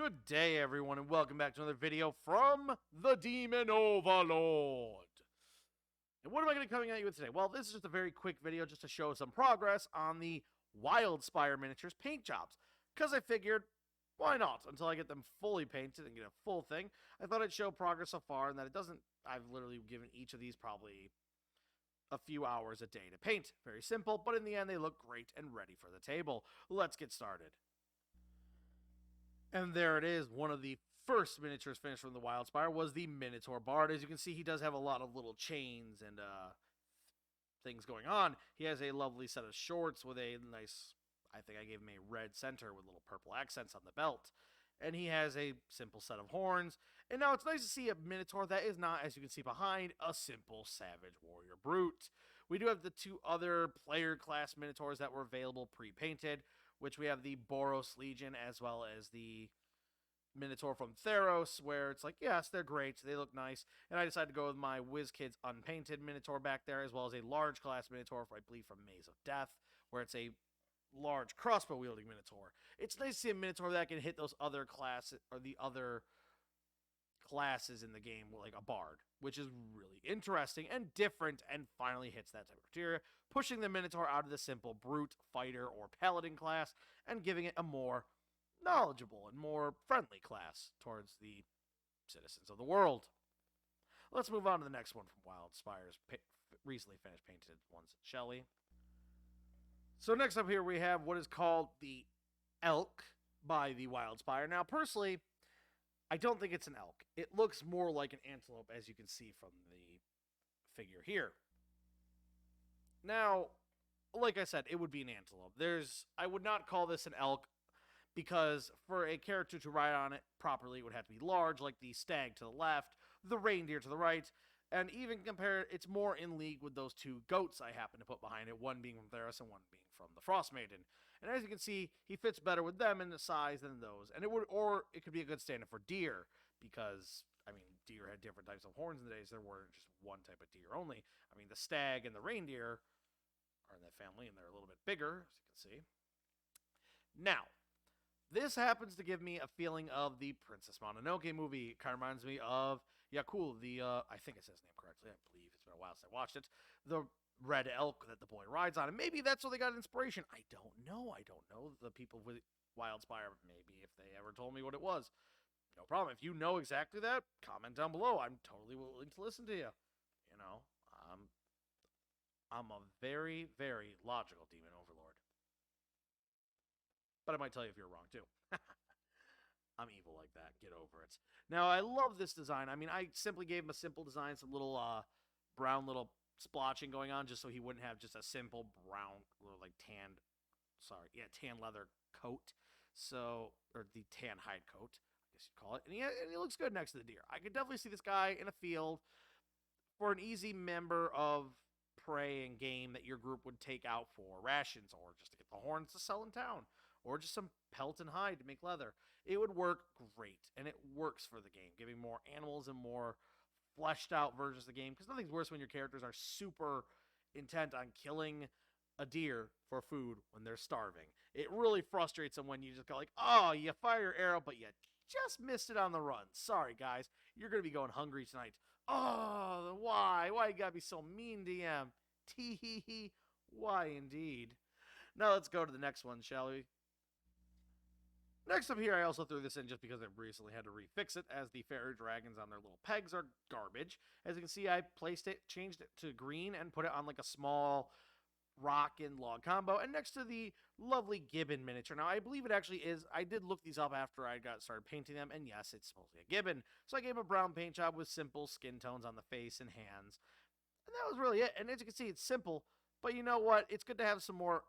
Good day, everyone, and welcome back to another video from the Demon Overlord. And what am I going to be coming at you with today? Well, this is just a very quick video just to show some progress on the Wildspire miniatures paint jobs. Because I figured, why not? Until I get them fully painted and get a full thing, I thought I'd show progress so far and that it doesn't... I've literally given each of these probably a few hours a day to paint. Very simple, but in the end, they look great and ready for the table. Let's get started. And there it is. One of the first miniatures finished from the Wildspire was the Minotaur Bard. As you can see, he does have a lot of little chains and things going on. He has a lovely set of shorts with a nice, I think I gave him a red center with little purple accents on the belt. And he has a simple set of horns. And now it's nice to see a Minotaur that is not, as you can see behind, a simple Savage Warrior Brute. We do have the two other player class Minotaurs that were available pre-painted, which we have the Boros Legion as well as the Minotaur from Theros, where it's like, yes, they're great, they look nice, and I decided to go with my WizKids Unpainted Minotaur back there, as well as a large class Minotaur, I believe, from Maze of Death, where it's a large crossbow-wielding Minotaur. It's nice to see a Minotaur that can hit those other classes, or the other classes in the game, like a Bard, which is really interesting and different, and finally hits that type of criteria, pushing the Minotaur out of the simple Brute, Fighter, or Paladin class, and giving it a more knowledgeable and more friendly class towards the citizens of the world. Let's move on to the next one from Wildspire's recently finished painted ones, Shelley. So next up here we have what is called the Elk by the Wildspire. Now, personally, I don't think it's an elk. It looks more like an antelope, as you can see from the figure here. Now, like I said, it would be an antelope. I would not call this an elk, because for a character to ride on it properly, it would have to be large, like the stag to the left, the reindeer to the right, and even compare, it's more in league with those two goats I happen to put behind it, one being from Theros and one being from the Frost Maiden. And as you can see, he fits better with them in the size than those. And it could be a good stand-in for deer, because, I mean, deer had different types of horns in the days. There weren't just one type of deer only. I mean, the stag and the reindeer are in that family, and they're a little bit bigger, as you can see. Now, this happens to give me a feeling of the Princess Mononoke movie. It kind of reminds me of Yakul, I think it says his name correctly. I believe it's been a while since I watched it. The red elk that the boy rides on. And maybe that's where they got inspiration. I don't know. The people with Wildspire, maybe if they ever told me what it was. No problem. If you know exactly that, comment down below. I'm totally willing to listen to you. You know, I'm a very, very logical demon overlord. But I might tell you if you're wrong, too. I'm evil like that. Get over it. Now, I love this design. I mean, I simply gave him a simple design, some little brown little splotching going on, just so he wouldn't have just a simple brown, like tan leather coat. So, or the tan hide coat, I guess you'd call it. And he looks good next to the deer. I could definitely see this guy in a field for an easy member of prey and game that your group would take out for rations, or just to get the horns to sell in town, or just some pelt and hide to make leather. It would work great, and it works for the game, giving more animals and more fleshed out versions of the game, because nothing's worse when your characters are super intent on killing a deer for food when they're starving. It really frustrates them when you just go like, oh, you fire your arrow, but you just missed it on the run. Sorry, guys. You're going to be going hungry tonight. Oh, why? Why you gotta be so mean, DM? Tee-hee-hee. Why, indeed. Now let's go to the next one, shall we? Next up here, I also threw this in just because I recently had to refix it, as the fairy dragons on their little pegs are garbage. As you can see, I changed it to green, and put it on like a small rock and log combo, and next to the lovely Gibbon miniature. Now, I believe it actually is. I did look these up after I got started painting them, and yes, it's supposed to be a Gibbon. So I gave him a brown paint job with simple skin tones on the face and hands. And that was really it. And as you can see, it's simple, but you know what? It's good to have some more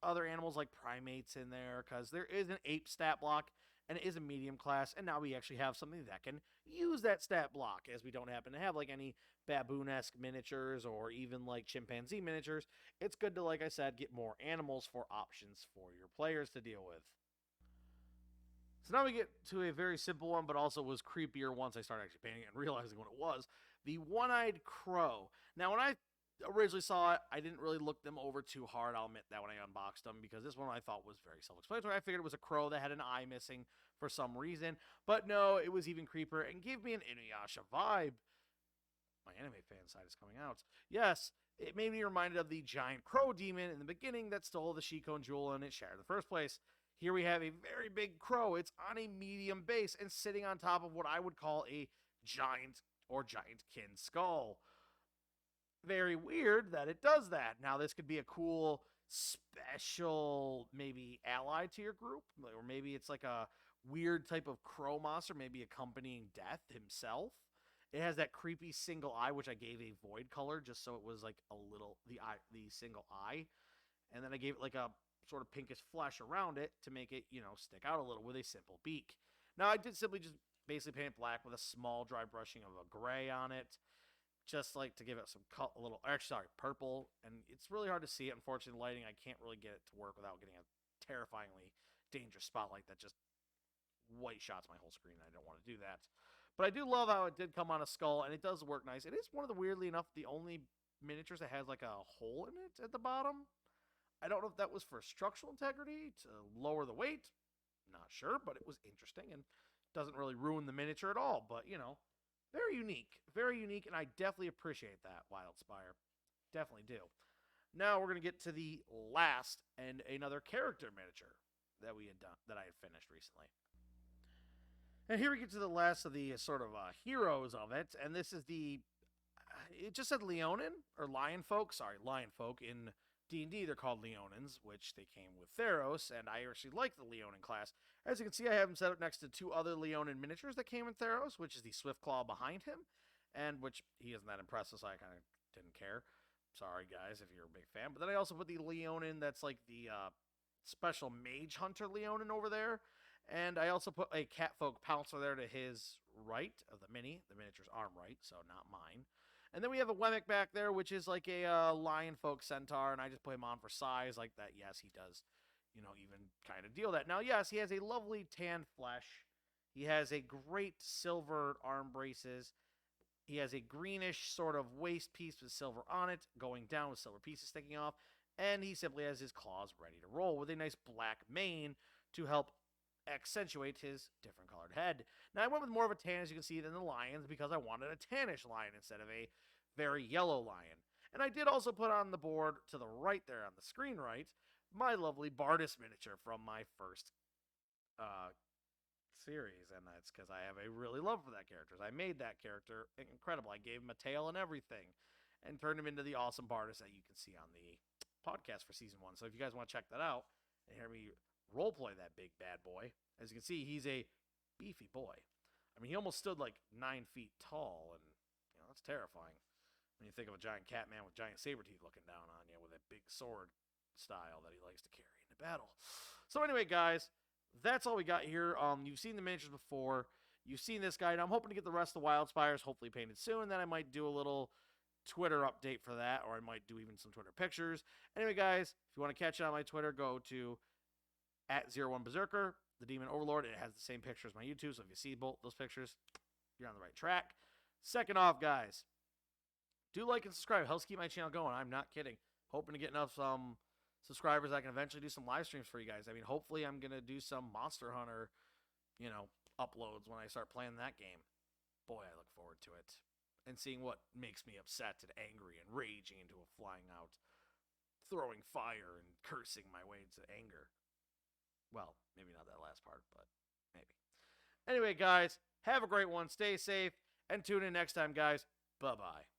other animals like primates in there, because there is an ape stat block, and it is a medium class, and now we actually have something that can use that stat block, as we don't happen to have like any baboon-esque miniatures or even like chimpanzee miniatures. It's good to, like I said, get more animals for options for your players to deal with. So now we get to a very simple one, but also was creepier once I started actually painting it and realizing what it was. The one-eyed crow. Now, when I originally saw it, I didn't really look them over too hard, I'll admit that, when I unboxed them, because this one I thought was very self-explanatory. I figured it was a crow that had an eye missing for some reason. But no, it was even creepier and gave me an Inuyasha vibe. My anime fan side is coming out. Yes, it made me reminded of the giant crow demon in the beginning that stole the Shikon jewel and it shattered in the first place. Here we have a very big crow. It's on a medium base and sitting on top of what I would call a giant or giant-kin skull. Very weird that it does that. Now, this could be a cool special, maybe, ally to your group, or maybe it's like a weird type of crow monster, maybe accompanying Death himself. It has that creepy single eye, which I gave a void color just so it was like a little, the single eye. And then I gave it like a sort of pinkish flesh around it to make it, stick out a little with a simple beak. Now, I did simply just basically paint it black with a small dry brushing of a gray on it, just like to give it some purple. And it's really hard to see it. Unfortunately, lighting, I can't really get it to work without getting a terrifyingly dangerous spotlight that just white shots my whole screen. I don't want to do that. But I do love how it did come on a skull, and it does work nice. It is one of the, weirdly enough, the only miniatures that has like a hole in it at the bottom. I don't know if that was for structural integrity, to lower the weight. Not sure, but it was interesting and doesn't really ruin the miniature at all. But, very unique. Very unique, and I definitely appreciate that, Wildspire. Definitely do. Now we're going to get to the last and another character miniature that we had done, that I had finished recently. And here we get to the last of the sort of heroes of it, and this is it just said Leonin, or Lion Folk. Sorry, Lion Folk. In D&D, they're called Leonins, which they came with Theros, and I actually like the Leonin class. As you can see, I have him set up next to two other Leonin miniatures that came in Theros, which is the Swiftclaw behind him, and which he isn't that impressive, so I kind of didn't care. Sorry, guys, if you're a big fan. But then I also put the Leonin that's like the special Mage Hunter Leonin over there. And I also put a Catfolk Pouncer there to his right of the miniature's arm right, so not mine. And then we have a Wemmick back there, which is like a Lion Folk Centaur, and I just put him on for size like that. Yes, he does, even kind of deal that. Now, yes, he has a lovely tan flesh. He has a great silver arm braces. He has a greenish sort of waist piece with silver on it, going down with silver pieces sticking off. And he simply has his claws ready to roll with a nice black mane to help accentuate his different colored head. Now, I went with more of a tan, as you can see, than the lions because I wanted a tannish lion instead of a very yellow lion. And I did also put on the board to the right there on the screen right, my lovely Bardus miniature from my first series, and that's because I have a really love for that character. I made that character incredible. I gave him a tail and everything, and turned him into the awesome Bardus that you can see on the podcast for season 1. So if you guys want to check that out and hear me roleplay that big bad boy, as you can see, he's a beefy boy. I mean, he almost stood like 9 feet tall, and that's terrifying when you think of a giant cat man with giant saber teeth looking down on you with a big sword style that he likes to carry into battle. So anyway, guys, that's all we got here. You've seen the miniatures before. You've seen this guide. I'm hoping to get the rest of the Wildspires hopefully painted soon, and then I might do a little Twitter update for that, or I might do even some Twitter pictures. Anyway, guys, if you want to catch it on my Twitter, go to @01Berserker, the Demon Overlord. It has the same picture as my YouTube, so if you see both those pictures, you're on the right track. Second off, guys, do like and subscribe. It helps keep my channel going. I'm not kidding. Hoping to get enough subscribers I can eventually do some live streams for you guys. I mean, hopefully I'm going to do some Monster Hunter, uploads when I start playing that game. Boy, I look forward to it. And seeing what makes me upset and angry and raging into a flying out, throwing fire and cursing my way to anger. Well, maybe not that last part, but maybe. Anyway, guys, have a great one. Stay safe, and tune in next time, guys. Bye-bye.